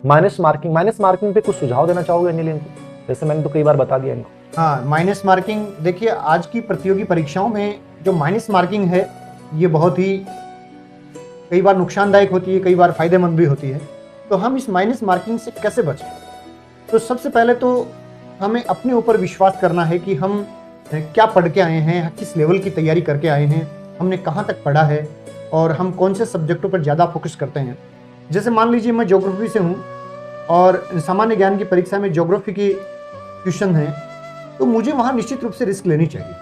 Minus marking पे कुछ सुझाव देना चाहोगे अनिल इनको? जैसे मैंने तो कई बार बता दिया इनको। हाँ, माइनस मार्किंग देखिए, आज की प्रतियोगी परीक्षाओं में जो माइनस मार्किंग है ये बहुत ही कई बार नुकसानदायक होती है, कई बार फायदेमंद भी होती है। तो हम इस माइनस मार्किंग से कैसे बचें? तो सबसे पहले तो हमें अपने ऊपर विश्वास करना है कि हम क्या पढ़ के आए हैं, किस लेवल की तैयारी करके आए हैं, हमने कहाँ तक पढ़ा है और हम कौन से सब्जेक्टों पर ज़्यादा फोकस करते हैं। जैसे मान लीजिए मैं ज्योग्राफी से हूँ और सामान्य ज्ञान की परीक्षा में ज्योग्राफी के क्वेश्चन हैं, तो मुझे वहाँ निश्चित रूप से रिस्क लेनी चाहिए।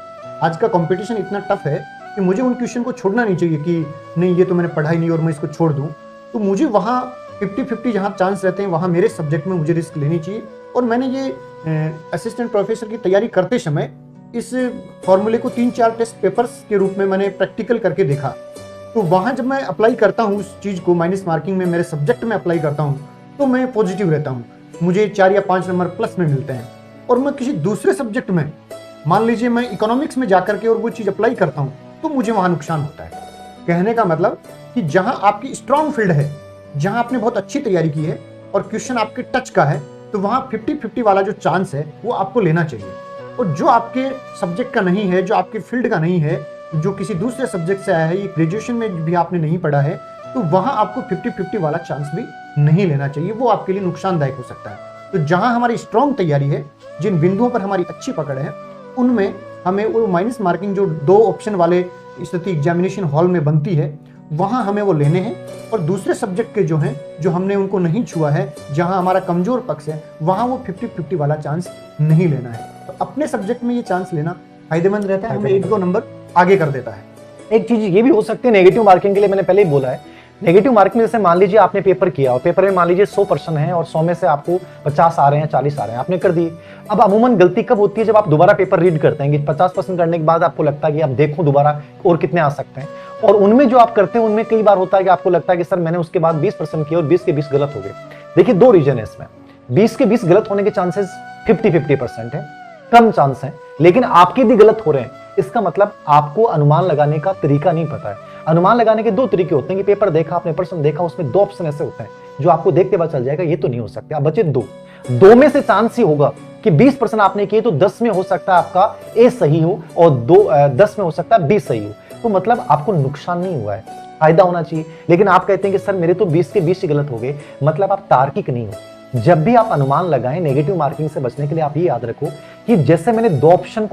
आज का कंपटीशन इतना टफ है कि मुझे उन क्वेश्चन को छोड़ना नहीं चाहिए कि नहीं ये तो मैंने पढ़ा ही नहीं और मैं इसको छोड़ दूँ। तो मुझे वहाँ 50-50 जहाँ चांस रहते हैं वहाँ मेरे सब्जेक्ट में मुझे रिस्क लेनी चाहिए। और मैंने ये असिस्टेंट प्रोफेसर की तैयारी करते समय इस फॉर्मूले को 3-4 टेस्ट पेपर्स के रूप में मैंने प्रैक्टिकल करके देखा। तो वहाँ जब मैं अप्लाई करता हूँ उस चीज़ को, माइनस मार्किंग में मेरे सब्जेक्ट में अप्लाई करता हूँ, तो मैं पॉजिटिव रहता हूँ, मुझे 4 या 5 नंबर प्लस में मिलते हैं। और मैं किसी दूसरे सब्जेक्ट में, मान लीजिए मैं इकोनॉमिक्स में जाकर के और वो चीज़ अप्लाई करता हूँ, तो मुझे वहाँ नुकसान होता है। कहने का मतलब कि जहाँ आपकी स्ट्रॉन्ग फील्ड है, जहाँ आपने बहुत अच्छी तैयारी की है और क्वेश्चन आपके टच का है, तो वहाँ 50-50 वाला जो चांस है वो आपको लेना चाहिए। और जो आपके सब्जेक्ट का नहीं है, जो आपके फील्ड का नहीं है, जो किसी दूसरे सब्जेक्ट से आया है, ये ग्रेजुएशन में भी आपने नहीं पढ़ा है, तो वहाँ आपको 50-50 वाला चांस भी नहीं लेना चाहिए, वो आपके लिए नुकसानदायक हो सकता है। तो जहाँ हमारी स्ट्रॉन्ग तैयारी है, जिन बिंदुओं पर हमारी अच्छी पकड़ है, उनमें हमें वो माइनस मार्किंग जो 2 ऑप्शन वाले स्थिति एग्जामिनेशन हॉल में बनती है, वहाँ हमें वो लेने हैं। और दूसरे सब्जेक्ट के जो हैं, जो हमने उनको नहीं छुआ है, जहाँ हमारा कमजोर पक्ष है, वहाँ वो 50-50 वाला चांस नहीं लेना है। तो अपने सब्जेक्ट में ये चांस लेना फायदेमंद रहता है, हमें 1-2 नंबर आगे कर देता है। एक चीज ये भी हो सकती है नेगेटिव मार्किंग के लिए, मैंने पहले ही बोला है, नेगेटिव मार्किंग जैसे मान लीजिए आपने पेपर किया और पेपर में मान लीजिए 100 प्रश्न है और 100 में से आपको 50 आ रहे हैं, 40 आ रहे हैं, आपने कर दिए। अब अमूमन गलती कब होती है? जब आप दोबारा पेपर रीड करते हैं कि 50% करने के बाद आपको लगता है कि अब देखो दोबारा और कितने आ सकते हैं, और उनमें जो आप करते हैं उनमें कई बार होता है कि आपको लगता है कि सर मैंने उसके बाद 20% किए और 20 के 20 गलत हो गए। देखिए 2 रीजन है इसमें, 20 के 20 गलत होने के चांसेस 50-50% है, कम चांस है, लेकिन आपके भी गलत हो रहे हैं। इसका मतलब आपको अनुमान लगाने का तरीका नहीं पता है। अनुमान लगाने के 2 तरीके होते हैं कि पेपर देखा, आपने प्रश्न देखा, उसमें 2 ऑप्शन ऐसे होते हैं जो आपको देखते पता चल जाएगा ये तो नहीं हो सकता, आप बचे 2 में से चांस ही होगा कि 20% आपने किए तो 10 में हो सकता है आपका ए सही हो और 10 में हो सकता है बी सही हो। तो मतलब आपको नुकसान नहीं हुआ है, फायदा होना चाहिए। लेकिन आप कहते हैं कि सर मेरे तो 20 के 20 ही गलत हो गए, मतलब आप तार्किक नहीं हो। जब भी आप अनुमान लगाएं नेगेटिव मार्किंग से बचने के लिए आप ये याद रखो कि जैसे मैंने 2 ऑप्शन को